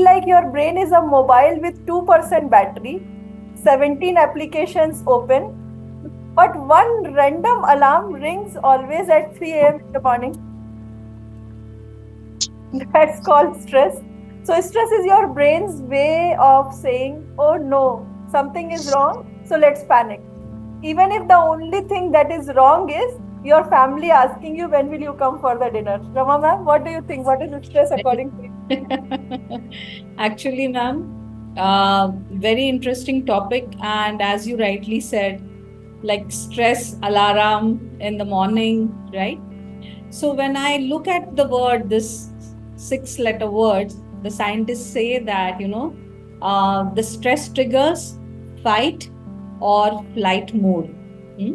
like your brain is a mobile with 2% battery, 17 applications open, but one random alarm rings always at 3 a.m. in the morning. That's called stress. So, stress is your brain's way of saying, oh no, something is wrong, so let's panic. Even if the only thing that is wrong is your family asking you when will you come for the dinner. Rama ma'am, what do you think? What is stress according to you? Actually, ma'am, very interesting topic. And as you rightly said, like stress alarm in the morning, right? So when I look at the word, this 6 letter words, the scientists say that, the stress triggers fight or flight mode. Hmm?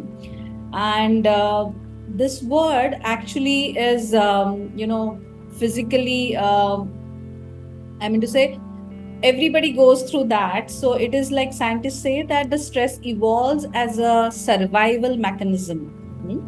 And this word actually is, physically, I mean to say, everybody goes through that. So it is like scientists say that the stress evolves as a survival mechanism. Hmm?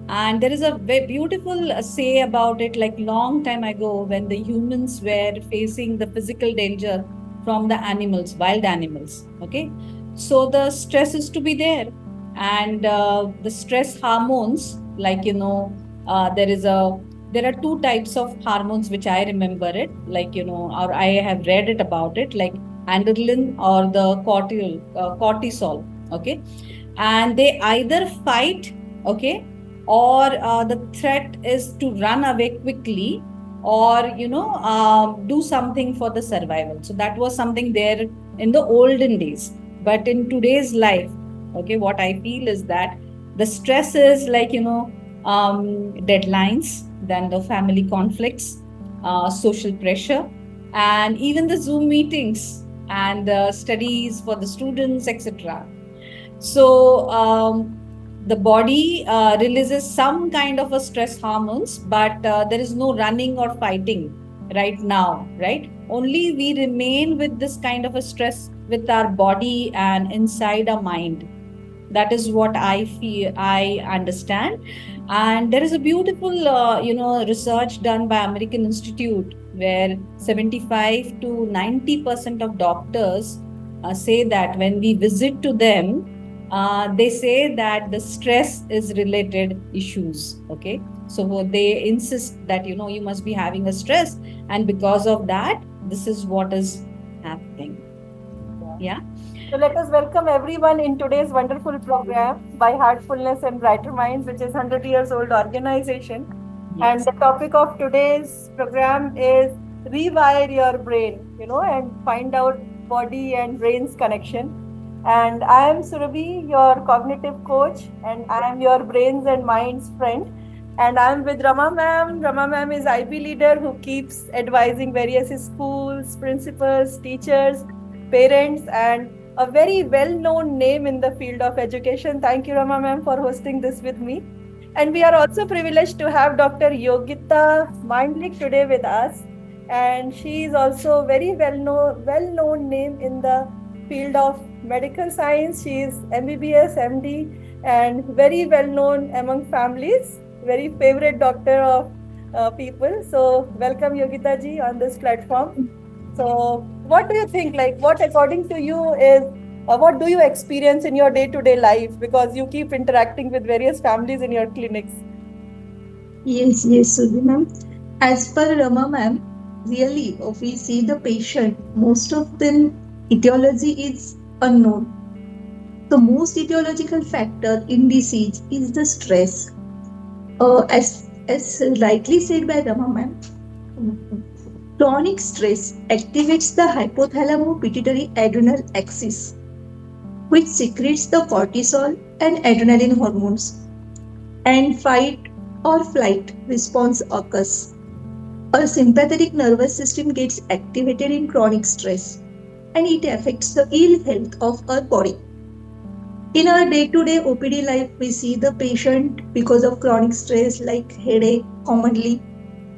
And there is a very beautiful say about it, like long time ago when the humans were facing the physical danger from the animals, wild animals. Okay, so the stress is to be there, and the stress hormones, like there is a there are two types of hormones which I remember it, like or I have read it about it, like adrenaline or the cortisol. Okay, and they either fight, okay, or the threat is to run away quickly, or do something for the survival. So that was something there in the olden days. But in today's life, okay, what I feel is that the stress is like deadlines, then the family conflicts, social pressure, and even the Zoom meetings and studies for the students, etc. So the body releases some kind of a stress hormones, but there is no running or fighting right now, right? Only we remain with this kind of a stress with our body and inside our mind. That is what I feel, I understand. And there is a beautiful research done by American Institute where 75 to 90% of doctors say that when we visit to them, they say that the stress is related issues. Okay, so they insist that you must be having a stress, and because of that this is what is happening. Yeah. So let us welcome everyone in today's wonderful program by Heartfulness and Brighter Minds, which is 100 years old organization. And Yes. the topic of today's program is rewire your brain, and find out body and brain's connection. And I am Surabhi, your cognitive coach, and I am your brains and minds friend. And I'm with Rama ma'am. Rama ma'am is IB leader who keeps advising various schools, principals, teachers, parents, and a very well-known name in the field of education. Thank you, Rama ma'am, for hosting this with me. And we are also privileged to have Dr. Yogita Mandlik today with us. And she is also very well-known name in the field of medical science. She is MBBS, MD, and very well-known among families. Very favorite doctor of people. So welcome Yogita ji on this platform. So, what do you think? Like, what according to you is what do you experience in your day to day life? Because you keep interacting with various families in your clinics. Yes, Sudhi ma'am. As per Rama ma'am, really, if we see the patient, most of the etiology is unknown. The most etiological factor in disease is the stress. As rightly said by Rama ma'am, chronic stress activates the hypothalamo-pituitary adrenal axis, which secretes the cortisol and adrenaline hormones, and fight or flight response occurs. Our sympathetic nervous system gets activated in chronic stress, and it affects the ill health of our body. In our day-to-day OPD life, we see the patient because of chronic stress like headache, commonly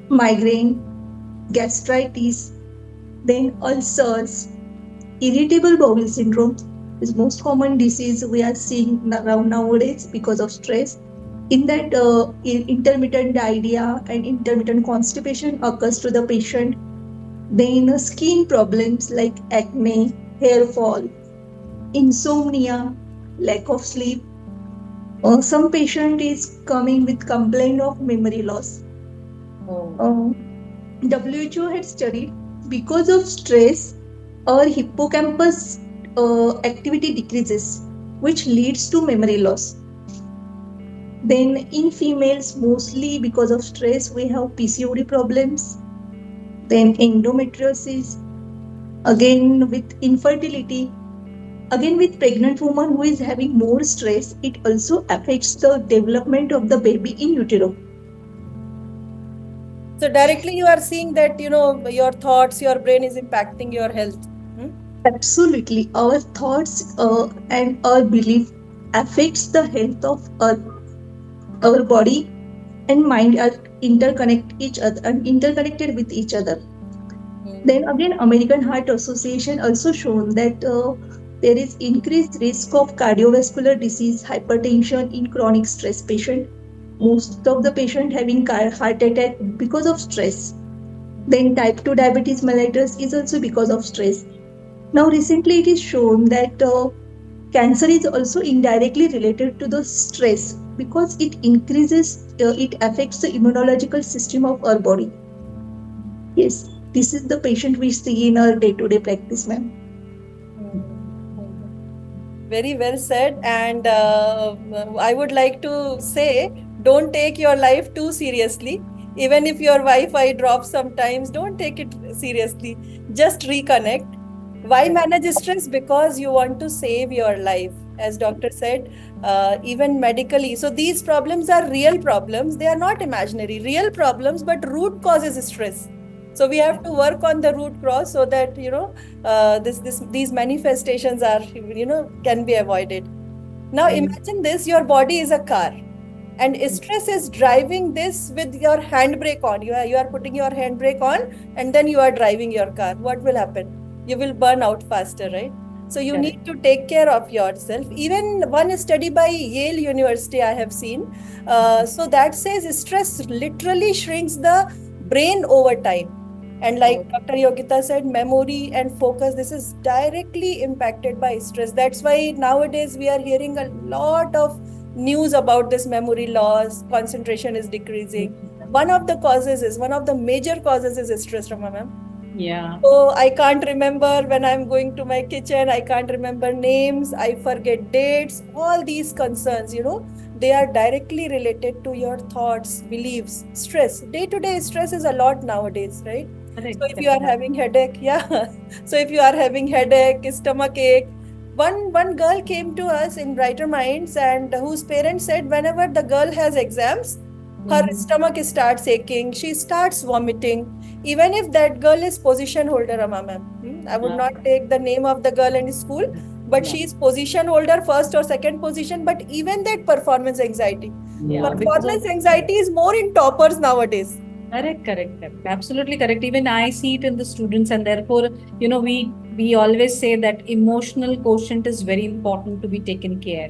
migraine, gastritis, then ulcers, irritable bowel syndrome is most common disease we are seeing around nowadays because of stress. In that, intermittent diarrhea and intermittent constipation occurs to the patient. Then skin problems like acne, hair fall, insomnia, lack of sleep. Some patient is coming with complaint of memory loss. Oh. Uh, WHO had studied because of stress, our hippocampus activity decreases, which leads to memory loss. Then, in females, mostly because of stress, we have PCOD problems, then endometriosis, again with infertility, again with pregnant woman who is having more stress, it also affects the development of the baby in utero. So directly you are seeing that, your thoughts, your brain is impacting your health. Hmm? Absolutely, our thoughts and our belief affects the health of our body and mind are interconnected with each other. Then Hmm. again, American Heart Association also shown that there is increased risk of cardiovascular disease, hypertension in chronic stress patient. Most of the patient having heart attack because of stress. Then type 2 diabetes mellitus is also because of stress. Now recently it is shown that cancer is also indirectly related to the stress because it affects the immunological system of our body. Yes, this is the patient we see in our day-to-day practice, ma'am. Hmm. Very well said. And I would like to say, don't take your life too seriously. Even if your Wi-Fi drops sometimes, don't take it seriously. Just reconnect. Why manage stress? Because you want to save your life. As doctor said, even medically. So these problems are real problems. They are not imaginary. Real problems, but root causes stress. So we have to work on the root cause so that, these manifestations are, can be avoided. Now imagine this, your body is a car and stress is driving this with your handbrake on. You are putting your handbrake on and then you are driving your car. What will happen? You will burn out faster, right? So you Correct. need to take care of yourself. Even one study by Yale University I have seen, so that says stress literally shrinks the brain over time. And like Oh. Dr. Yogita said, memory and focus, this is directly impacted by stress. That's why nowadays we are hearing a lot of news about this memory loss, concentration is decreasing. One of the major causes is stress, Rama ma'am. Yeah. So I can't remember when I'm going to my kitchen, I can't remember names, I forget dates, all these concerns, they are directly related to your thoughts, beliefs, stress. Day to day stress is a lot nowadays, right? So Correct. if you Correct. are having headache, yeah. So if you are having headache, stomach ache, one girl came to us in Brighter Minds and whose parents said whenever the girl has exams, her Mhm. stomach starts aching, she starts vomiting. Even if that girl is position holder, Amma ma'am. I would Yeah. not take the name of the girl in school, but Yeah. she is position holder, first or second position. But even that performance anxiety. Yeah. Because of Performance anxiety is more in toppers nowadays. correct, correct, correct. Absolutely correct. Even I see it in the students, and therefore, we always say that emotional quotient is very important to be taken care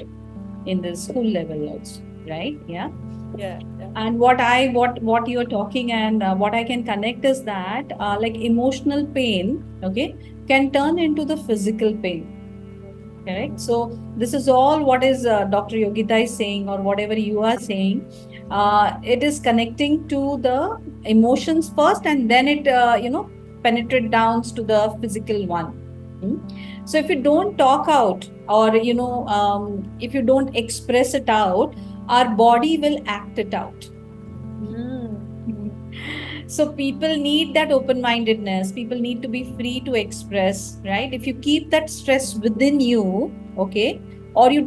in the school level also, right? Yeah. Yeah, yeah. And what you're talking and what I can connect is that like emotional pain, okay, can turn into the physical pain. Correct. So this is all what is Dr. Yogita is saying, or whatever you are saying. It is connecting to the emotions first, and then it penetrate down to the physical one. Hmm? So if you don't talk out, or if you don't express it out, our body will act it out. Hmm. So people need that open mindedness, people need to be free to express, right? If you keep that stress within you, okay, or you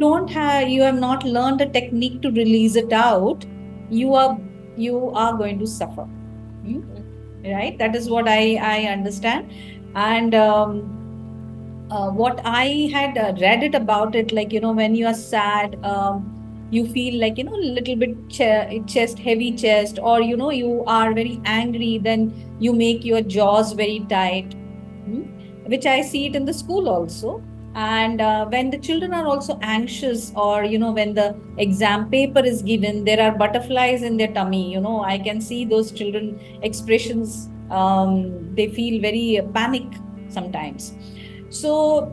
have not learned a technique to release it out, you are you are going to suffer. Hmm? Right, that is what I understand. And what I had read it about it, like when you are sad, you feel like a little bit chest heavy chest, or you are very angry, then you make your jaws very tight. Hmm? Which I see it in the school also. And when the children are also anxious, or when the exam paper is given, there are butterflies in their tummy. I can see those children expressions They feel very panic sometimes. So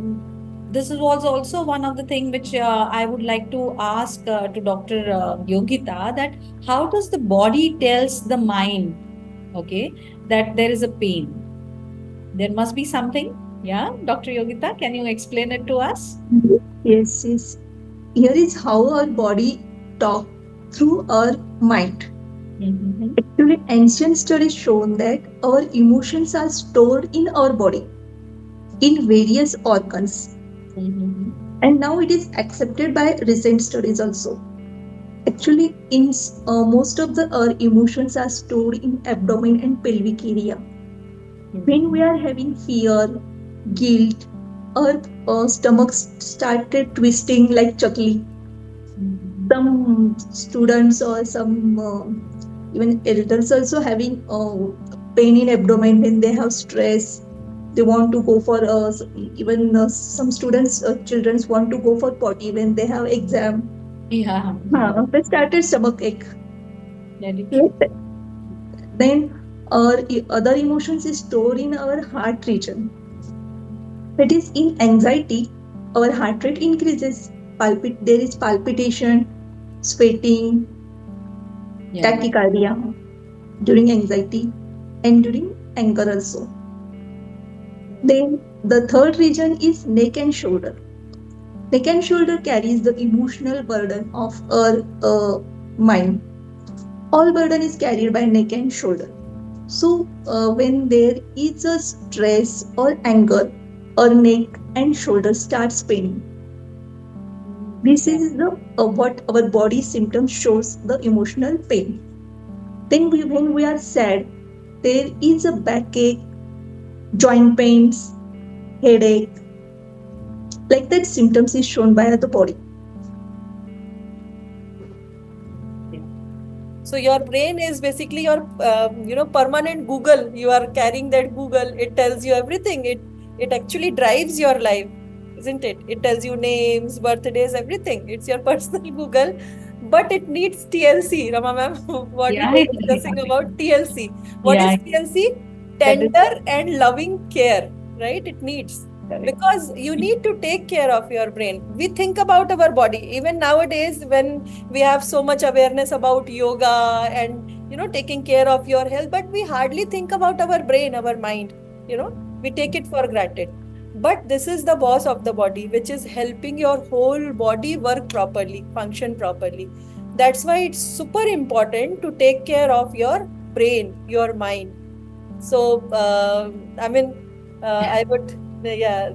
this was also one of the thing which I would like to ask to Dr. Yogita, that how does the body tells the mind, okay, that there is a pain? There must be something. Yeah, Dr. Yogita, can you explain it to us? Yes, yes. Here is how our body talk through our mind. Mm-hmm. Actually, ancient studies shown that our emotions are stored in our body in various organs, Mm-hmm. and now it is accepted by recent studies also. Actually, in most of the our emotions are stored in abdomen and pelvic area. When we are having fear, guilt, our stomach started twisting like chakli. Mm-hmm. Some students or some even elders also having pain in abdomen when they have stress. They want to go for even some students, children want to go for potty when they have exam. Yeah, They started stomach ache. very true. Like that. Then our other emotions is stored in our heart region. That is, in anxiety, our heart rate increases. There is palpitation, sweating, Yeah. tachycardia during anxiety and during anger also. Then the third region is neck and shoulder. Neck and shoulder carries the emotional burden of our mind. All burden is carried by neck and shoulder. So when there is a stress or anger, our neck and shoulder starts paining. This Yeah. is the what our body symptoms shows the emotional pain. Then when we are sad, there is a backache, joint pains, headache, like that symptoms is shown by the body. So your brain is basically your permanent Google. You are carrying that Google. It tells you everything. It actually drives your life, isn't it? It tells you names, birthdays, everything. It's your personal Google, but it needs TLC. Rama ma'am, what we Yeah, were yeah, discussing about TLC. What yeah. is TLC? That is Tender and loving care, right? It needs, correct. because you need to take care of your brain. We think about our body even nowadays when we have so much awareness about yoga and taking care of your health, but we hardly think about our brain, our mind. We take it for granted, but this is the boss of the body, which is helping your whole body work properly, function properly. That's why it's super important to take care of your brain, your mind. So, I mean, I would, yeah,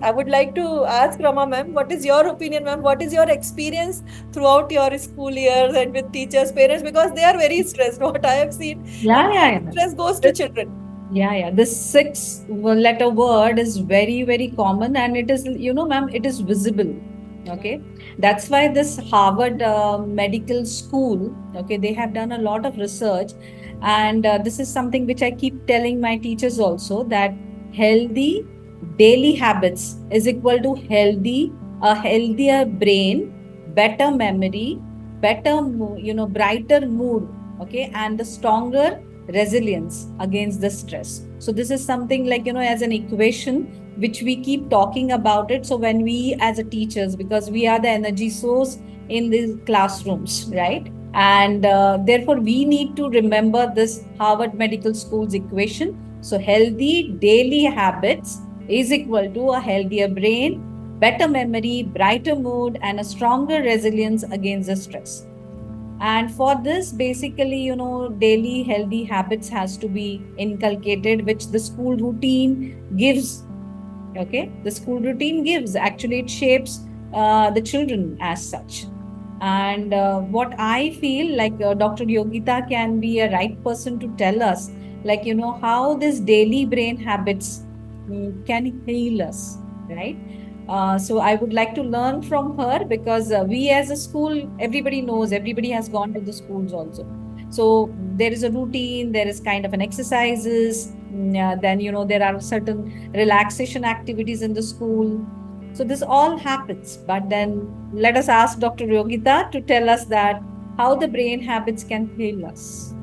I would like to ask Rama ma'am, what is your opinion, ma'am? What is your experience throughout your school years and with teachers, parents? Because they are very stressed. What I have seen, a Yeah, lot yeah, of yeah. stress goes to children. Yeah, yeah. This six-letter word is very, very common, and it is, ma'am, it is visible. Okay, that's why this Harvard Medical School, okay, they have done a lot of research, and this is something which I keep telling my teachers also, that healthy daily habits is equal to a healthier brain, better memory, brighter mood, okay, and the stronger resilience against the stress. So this is something like, as an equation which we keep talking about it. So when we as a teachers, because we are the energy source in these classrooms, right? And therefore we need to remember this Harvard Medical School's equation. So healthy daily habits is equal to a healthier brain, better memory, brighter mood, and a stronger resilience against the stress. And for this, basically, daily healthy habits has to be inculcated, which the school routine gives. Okay, the school routine gives, actually it shapes the children as such. And what I feel like, Dr. Yogita can be a right person to tell us, like, how this daily brain habits can heal us, right? So I would like to learn from her, because we as a school, everybody knows, everybody has gone to the schools also. So there is a routine, there is kind of an exercises, then there are certain relaxation activities in the school. So this all happens. But then let us ask Dr. Yogita to tell us that how the brain habits can heal us.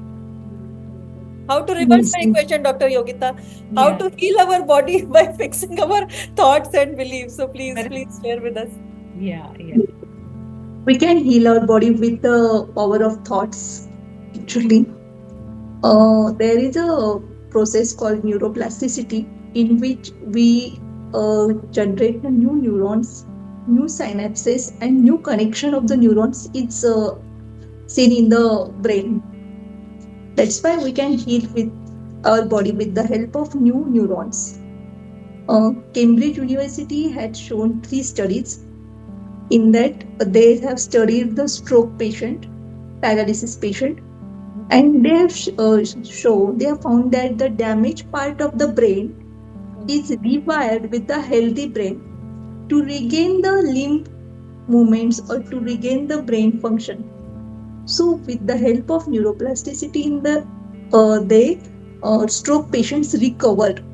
How to reverse Yes, the yes. equation, Dr. Yogita? How Yeah, to heal our body by fixing our thoughts and beliefs? So please, correct. please share with us. Yeah, yeah. We can heal our body with the power of thoughts. Actually, there is a process called neuroplasticity in which we generate the new neurons, new synapses, and new connection of the neurons is seen in the brain. That's why we can heal with our body with the help of new neurons. Cambridge University had shown three studies in that they have studied the stroke patient, paralysis patient, and they have they have found that the damaged part of the brain is rewired with the healthy brain to regain the limb movements or to regain the brain function. So, with the help of neuroplasticity in the they stroke patients recovered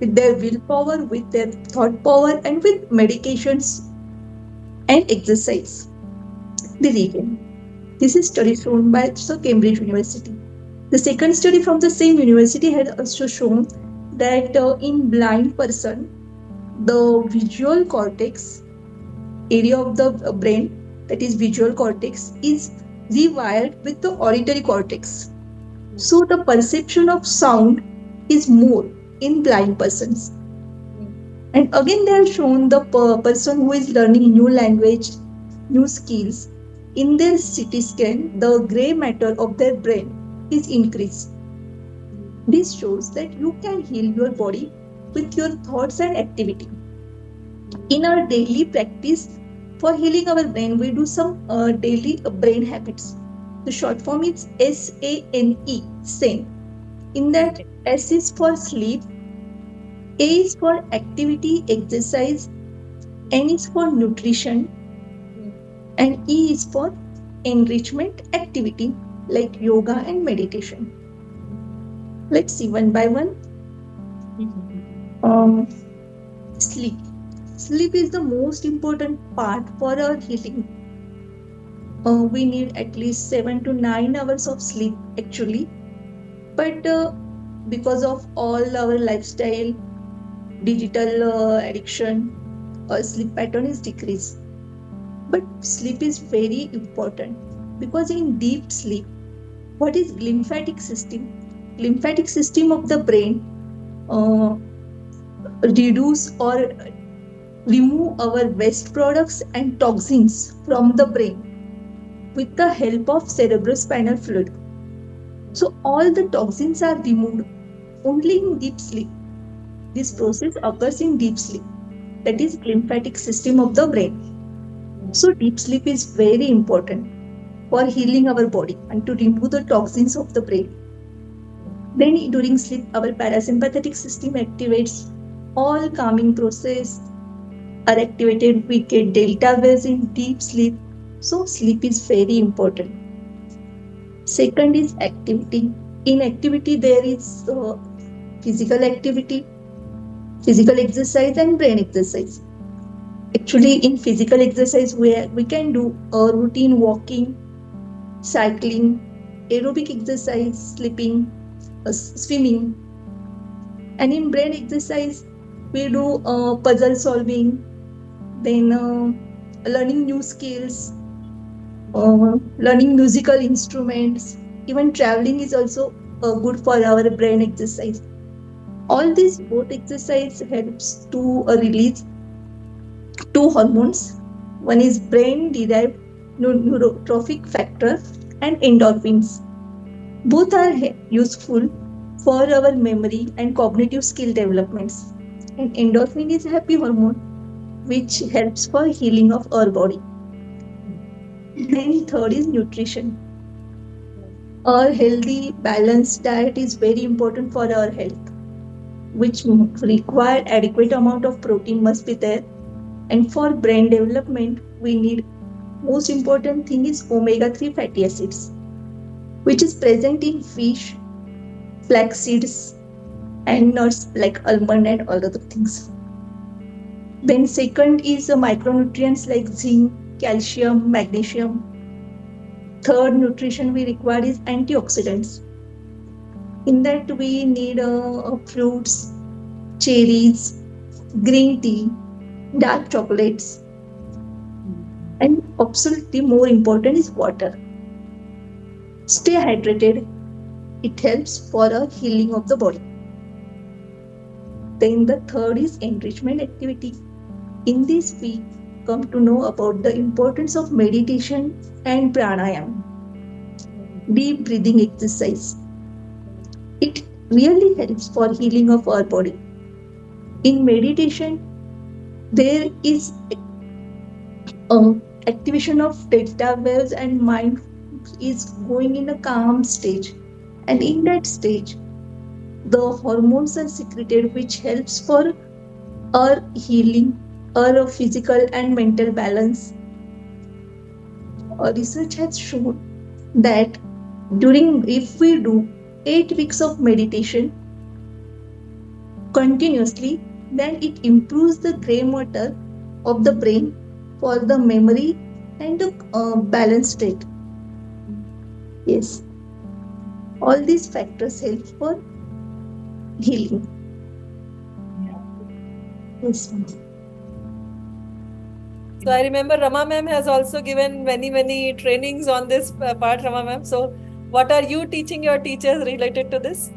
with their willpower, with their thought power, and with medications and exercise. They regain. This is study shown by Cambridge University. The second study from the same university had also shown that in blind person, the visual cortex area of the brain, that is visual cortex, is rewired with the auditory cortex. So the perception of sound is more in blind persons. And again, they have shown the person who is learning new language, new skills, in their CT scan, the gray matter of their brain is increased. This shows that you can heal your body with your thoughts and activity. In our daily practice, for healing our brain, we do some daily brain habits. The short form is SANE, SANE. In that, S is for sleep, A is for activity, exercise, N is for nutrition, and E is for enrichment activity like yoga and meditation. Let's see one by one. Um, Sleep. Sleep is the most important part for our healing. We need at least 7 to 9 hours of sleep actually, but because of all our lifestyle, digital addiction, our sleep pattern is decreased. But sleep is very important because in deep sleep, what is lymphatic system? Lymphatic system of the brain uh, reduce or remove our waste products and toxins from the brain with the help of cerebrospinal fluid. So all the toxins are removed only in deep sleep. This process occurs in deep sleep, that is lymphatic system of the brain. So deep sleep is very important for healing our body and to remove the toxins of the brain. Then during sleep, our parasympathetic system activates. All calming process are activated. We get delta waves in deep sleep. So sleep is very important. Second is activity. In activity, there is physical activity, physical exercise, and brain exercise. Actually, in physical exercise, we can do routine walking, cycling, aerobic exercise, sleeping, swimming. And in brain exercise, we do puzzle solving, then learning new skills, learning musical instruments. Even traveling is also good for our brain exercise. All these both exercise helps to release two hormones. One is brain derived neurotrophic factor and endorphins. Both are useful for our memory and cognitive skill developments. And endorphin is a happy hormone which helps for healing of our body. Then third is nutrition. A healthy, balanced diet is very important for our health, which require adequate amount of protein must be there. And for brain development, we need most important thing is omega-3 fatty acids, which is present in fish, flax seeds, and nuts like almond and all other things. Then second is micronutrients like zinc, calcium, magnesium. Third nutrition we require is antioxidants. In that, we need fruits, cherries, green tea, dark chocolates, and absolutely more important is water. Stay hydrated. It helps for a healing of the body. Then the third is enrichment activity. In this, we come to know about the importance of meditation and pranayama, deep breathing exercise. It really helps for healing of our body. In meditation, there is activation of theta waves and mind is going in a calm stage. And in that stage, the hormones are secreted, which helps for our healing, our physical and mental balance. Research has shown that if we do 8 weeks of meditation continuously, then it improves the gray matter of the brain for the memory and the balance state. Yes, all these factors help for healing. Yes, ma'am. So I remember Rama ma'am has also given many trainings on this part, Rama ma'am. So what are you teaching your teachers related to this?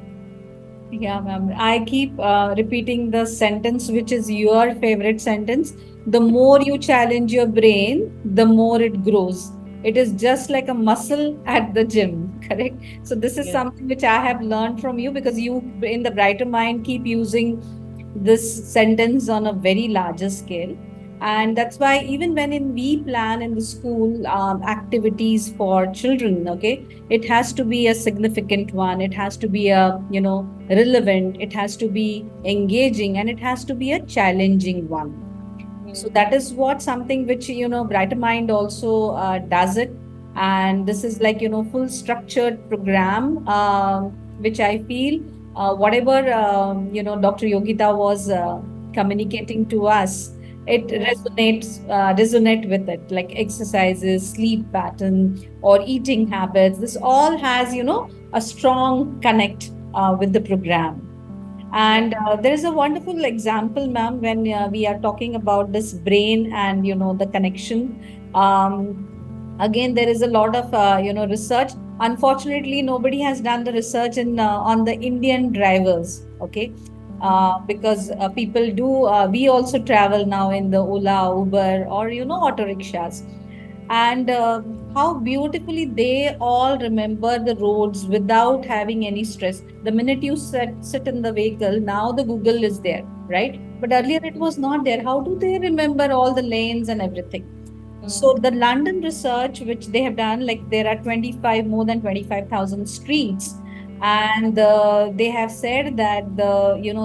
Yeah, ma'am. I keep repeating the sentence, which is your favorite sentence. The more you challenge your brain, the more it grows. It is just like a muscle at the gym, correct? So, this is Yes. something which I have learned from you, because you, in the Brighter Mind, keep using this sentence on a very larger scale. And that's why even when we plan in the school activities for children, okay, it has to be a significant one. It has to be a, relevant. It has to be engaging, and it has to be a challenging one. So that is what something which, Brighter Mind also does it. And this is like, full structured program, which I feel whatever, Dr. Yogita was communicating to us, it resonate with it, like exercises, sleep pattern, or eating habits. This all has, a strong connect with the program. And there is a wonderful example, ma'am, when we are talking about this brain and, the connection. Um, Again, there is a lot of, research. Unfortunately, nobody has done the research on the Indian drivers, okay? Because people do, we also travel now in the Ola, Uber, or, auto rickshaws. And how beautifully they all remember the roads without having any stress. The minute you sit in the vehicle, now the Google is there, right? But earlier it was not there. How do they remember all the lanes and everything? So the London research, which they have done, like there are more than 25,000 streets, and they have said that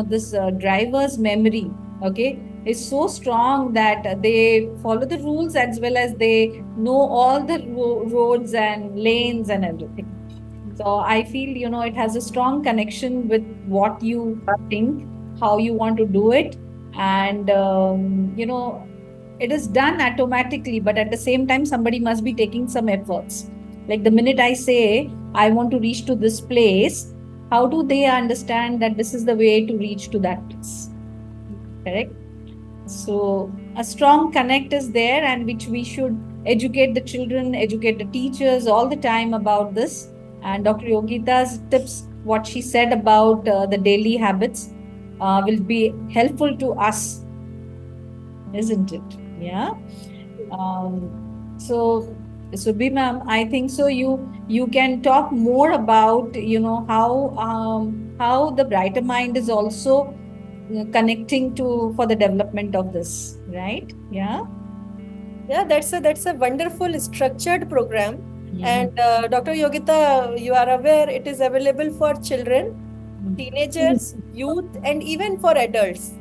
this driver's memory, okay, is so strong that they follow the rules as well as they know all the roads and lanes and everything. So I feel, it has a strong connection with what you think, how you want to do it, and it is done automatically, but at the same time, somebody must be taking some efforts. Like the minute I say I want to reach to this place, how do they understand that this is the way to reach to that place? Correct. So a strong connect is there, and which we should educate the children, educate the teachers all the time about this. And Dr. Yogita's tips, what she said about the daily habits, will be helpful to us, isn't it? Yeah. So Subhi ma'am, I think so. You can talk more about how the Brighter Mind is also connecting to for the development of this, right? Yeah. Yeah, that's a wonderful structured program. Yeah. And Dr. Yogita, you are aware it is available for children, teenagers, youth, and even for adults.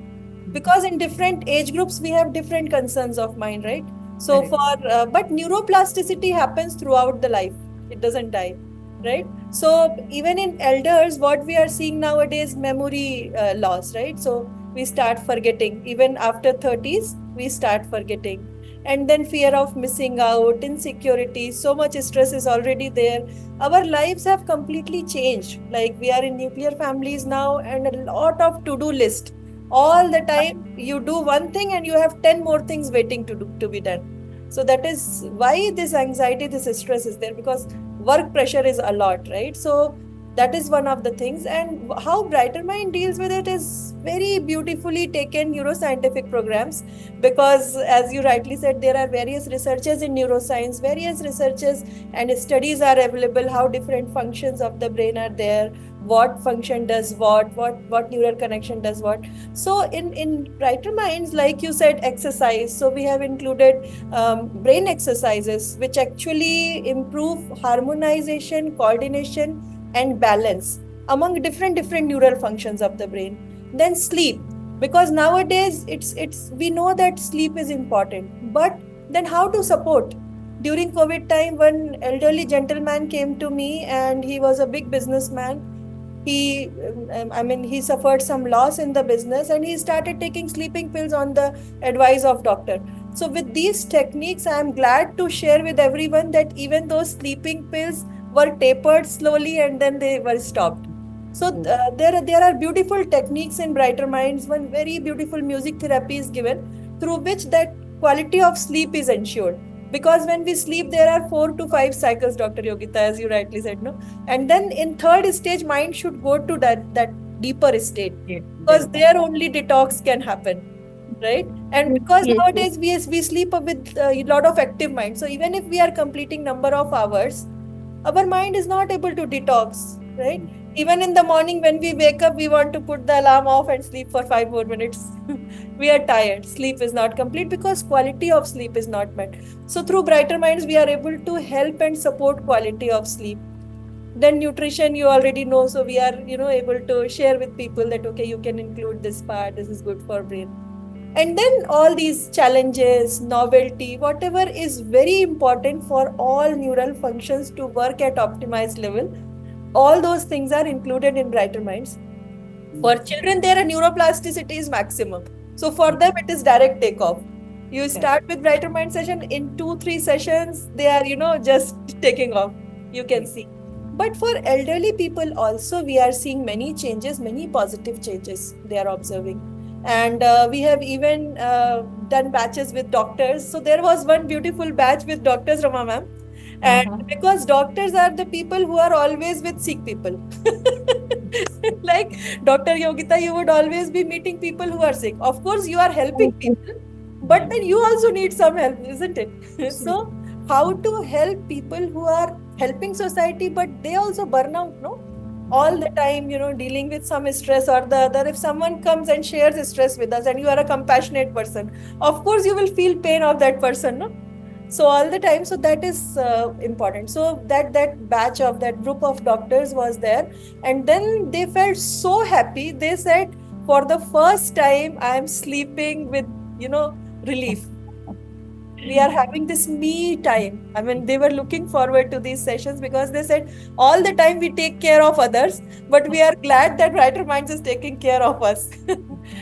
Because in different age groups, we have different concerns of mind, right? So Correct. but neuroplasticity happens throughout the life. It doesn't die, right? So even in elders, what we are seeing nowadays, memory loss, right? So we start forgetting. Even after 30s, we start forgetting. and then fear of missing out, insecurity, so much stress is already there. Our lives have completely changed. Like we are in nuclear families now, and a lot of to do list. All the time you do one thing and you have 10 more things waiting to be done. So that is why this anxiety, this stress is there, because work pressure is a lot, right? So that is one of the things. And how Brighter Mind deals with it is very beautifully taken neuroscientific programs, because as you rightly said, there are various researchers in neuroscience, various researchers and studies are available, how different functions of the brain are there, what function does what neural connection does what. So in Brighter Minds, like you said, exercise, so we have included brain exercises which actually improve harmonization, coordination and balance among different neural functions of the brain. Then sleep, because nowadays it's we know that sleep is important, but then how to support. During COVID time, one elderly gentleman came to me, and he was a big businessman. He suffered some loss in the business, and he started taking sleeping pills on the advice of doctor. So with these techniques, I am glad to share with everyone that even those sleeping pills were tapered slowly and then they were stopped. So there are beautiful techniques in Brighter Minds. One very beautiful music therapy is given, through which that quality of sleep is ensured. Because when we sleep, there are 4 to 5 cycles, Dr. Yogita, as you rightly said, no? And then in third stage, mind should go to that deeper state, because there only detox can happen, right? And because Yes, nowadays we sleep with a lot of active mind. So even if we are completing number of hours, our mind is not able to detox, right? Even in the morning when we wake up, we want to put the alarm off and sleep for 5 more minutes. We are tired. Sleep is not complete because quality of sleep is not met. So through Brighter Minds, we are able to help and support quality of sleep. Then nutrition, you already know. So we are, able to share with people that, okay, you can include this part. This is good for brain. And then all these challenges, novelty, whatever is very important for all neural functions to work at optimized level, all those things are included in Brighter Minds. For children, their neuroplasticity is maximum. So for them, it is direct takeoff. You start with Brighter Mind session, in 2-3 sessions, they are, just taking off. You can see. But for elderly people also, we are seeing many changes, many positive changes they are observing. And we have even done batches with doctors. So there was one beautiful batch with doctors, Rama ma'am. And because doctors are the people who are always with sick people. Like Dr. Yogita, you would always be meeting people who are sick. Of course, you are helping people, but then you also need some help, isn't it? So how to help people who are helping society, but they also burn out, no? All the time, dealing with some stress or the other. If someone comes and shares stress with us and you are a compassionate person, of course you will feel pain of that person, no? So all the time, so that is important. So that batch of that group of doctors was there, and then they felt so happy. They said, for the first time, I am sleeping with relief. We are having this me time. I mean, they were looking forward to these sessions, because they said all the time we take care of others, but we are glad that Brighter Minds is taking care of us.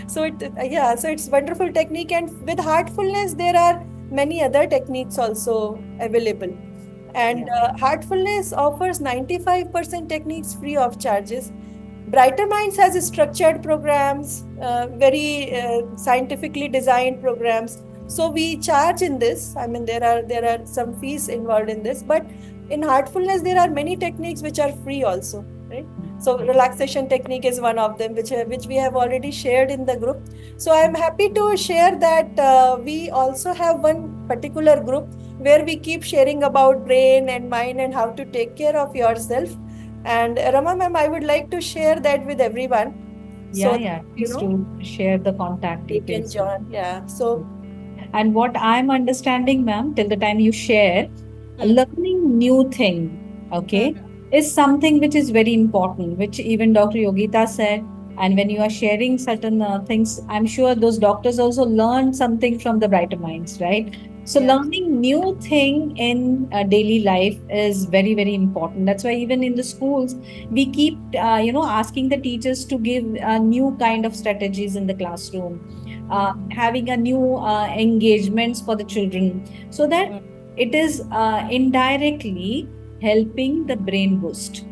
So so it's wonderful technique. And with Heartfulness, there are many other techniques also available. And Heartfulness offers 95% techniques free of charges. Brighter Minds has structured programs, very scientifically designed programs. So we charge in this. I mean, there are some fees involved in this, but in Heartfulness, there are many techniques which are free also, right? So relaxation technique is one of them, which we have already shared in the group. So I am happy to share that we also have one particular group where we keep sharing about brain and mind and how to take care of yourself. And Rama ma'am, I would like to share that with everyone. Please to share the contact They can details. join. Yeah. So And what I'm understanding, ma'am, till the time you share, learning new thing, okay, is something which is very important, which even Dr. Yogita said. And when you are sharing certain things, I'm sure those doctors also learn something from the Brighter Minds, right? So learning new thing in daily life is very, very important. That's why even in the schools, we keep, asking the teachers to give new kind of strategies in the classroom. having a new engagements for the children, so that it is indirectly helping the brain boost.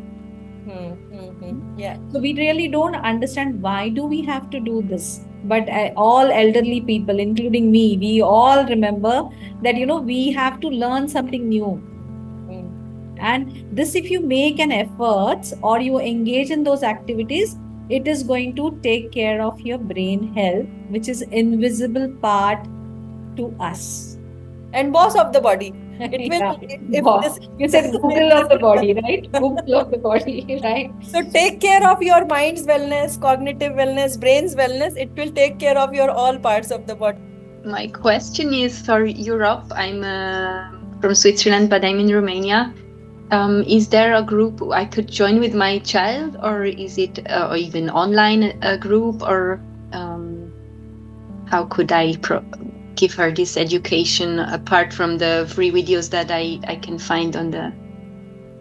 Yeah. So we really don't understand why do we have to do this. But all elderly people, including me, we all remember that we have to learn something new. And this, if you make an effort or you engage in those activities, it is going to take care of your brain health, which is invisible part to us. And boss of the body. It will. Yeah. Boss. You said Google of the body, right? Google of the body, right? So take care of your mind's wellness, cognitive wellness, brain's wellness. It will take care of your all parts of the body. My question is for Europe. I'm from Switzerland, but I'm in Romania. Is there a group I could join with my child, or is it or even online a group, or how could I give her this education apart from the free videos that I can find on the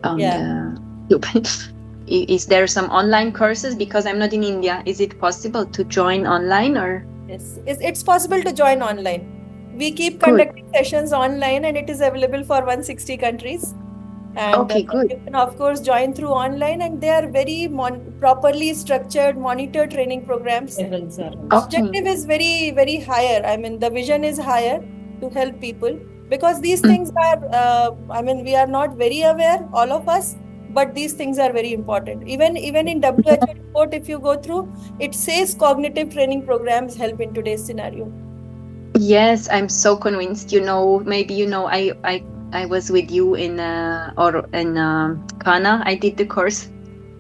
YouTube? Is there some online courses? Because I'm not in India. Is it possible to join online, or? Yes, it's possible to join online. We keep conducting sessions online, and it is available for 160 countries. And okay, good. You can of course join through online, and they are very properly structured, monitored training programs. Objective is very, very higher. I mean, the vision is higher to help people, because these things are, we are not very aware, all of us, but these things are very important. Even in WHO report, if you go through, it says cognitive training programs help in today's scenario. Yes, I'm so convinced. Maybe I was with you in Ghana. I did the course,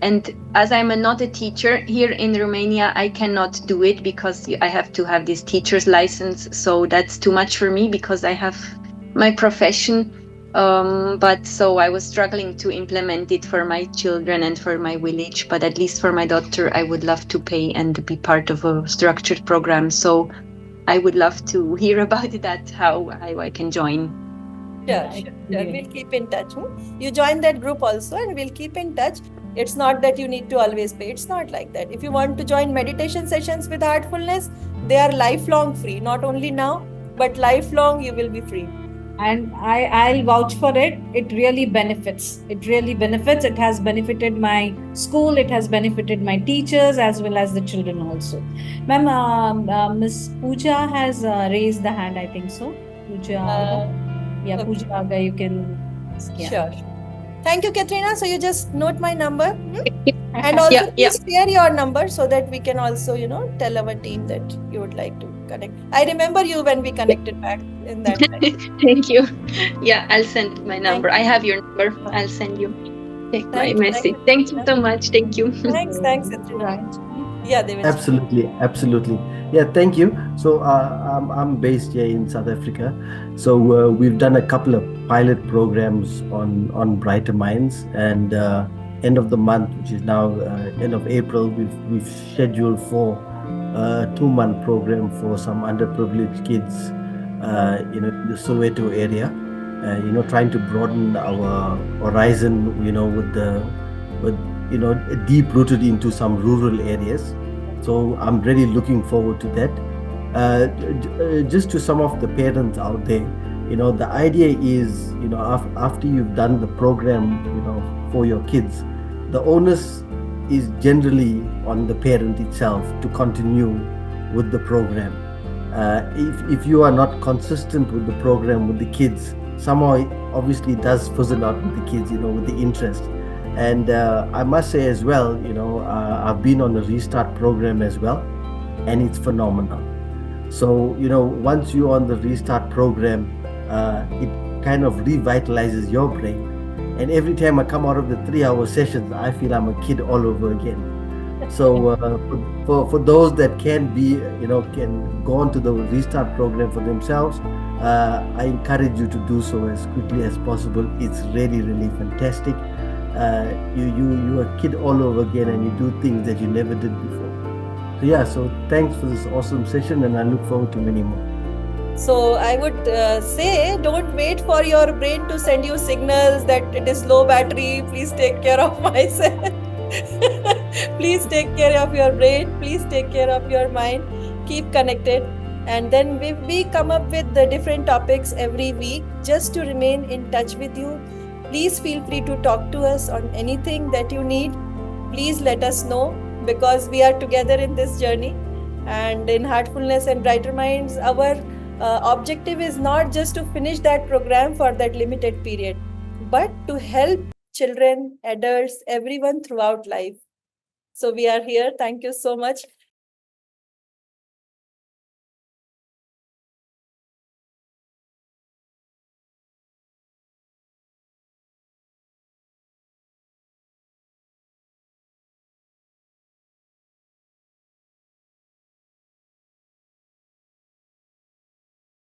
and as I'm not a teacher here in Romania, I cannot do it because I have to have this teacher's license. So that's too much for me because I have my profession. But so I was struggling to implement it for my children and for my village. But at least for my daughter, I would love to pay and be part of a structured program. So I would love to hear about that, how I can join. Sure. We'll keep in touch. You join that group also, and we'll keep in touch. It's not that you need to always pay. It's not like that. If you want to join meditation sessions with Heartfulness, they are lifelong free. Not only now, but lifelong you will be free. And I'll vouch for it. It really benefits. It has benefited my school. It has benefited my teachers as well as the children also. Ma'am, Miss Pooja has raised the hand, I think so. Pooja. Okay. Pooja Aga, you can. Sure. Thank you, Katrina. So you just note my number, and also please share your number so that we can also, tell our team that you would like to connect. I remember you when we connected back in that time. Thank you. Yeah, I'll send my number. I have your number. I'll send you my message. Thank you so much. Thank you. Thanks, Katrina. Yeah, they will. Absolutely. Yeah, thank you. So I'm based here in South Africa. So we've done a couple of pilot programs on Brighter Minds, and end of the month, which is now end of April, we've scheduled for a 2-month program for some underprivileged kids, in the Soweto area. Trying to broaden our horizon, with deep rooted into some rural areas. So I'm really looking forward to that. Just to some of the parents out there, the idea is, after you've done the program, for your kids, the onus is generally on the parent itself to continue with the program. If you are not consistent with the program with the kids, somehow obviously it does fizzle out with the kids, with the interest. And I must say as well, I've been on the Restart program as well, and it's phenomenal. So, once you're on the Restart program, it kind of revitalizes your brain. And every time I come out of the 3-hour sessions, I feel I'm a kid all over again. So for those that can go on to the Restart program for themselves, I encourage you to do so as quickly as possible. It's really, really fantastic. You're a kid all over again, and you do things that you never did before. So thanks for this awesome session, and I look forward to many more. So I would say, don't wait for your brain to send you signals that it is low battery. Please take care of myself. Please take care of your brain. Please take care of your mind. Keep connected. And then we come up with the different topics every week just to remain in touch with you. Please feel free to talk to us on anything that you need. Please let us know, because we are together in this journey. And in Heartfulness and Brighter Minds, our objective is not just to finish that program for that limited period, but to help children, adults, everyone throughout life. So we are here. Thank you so much.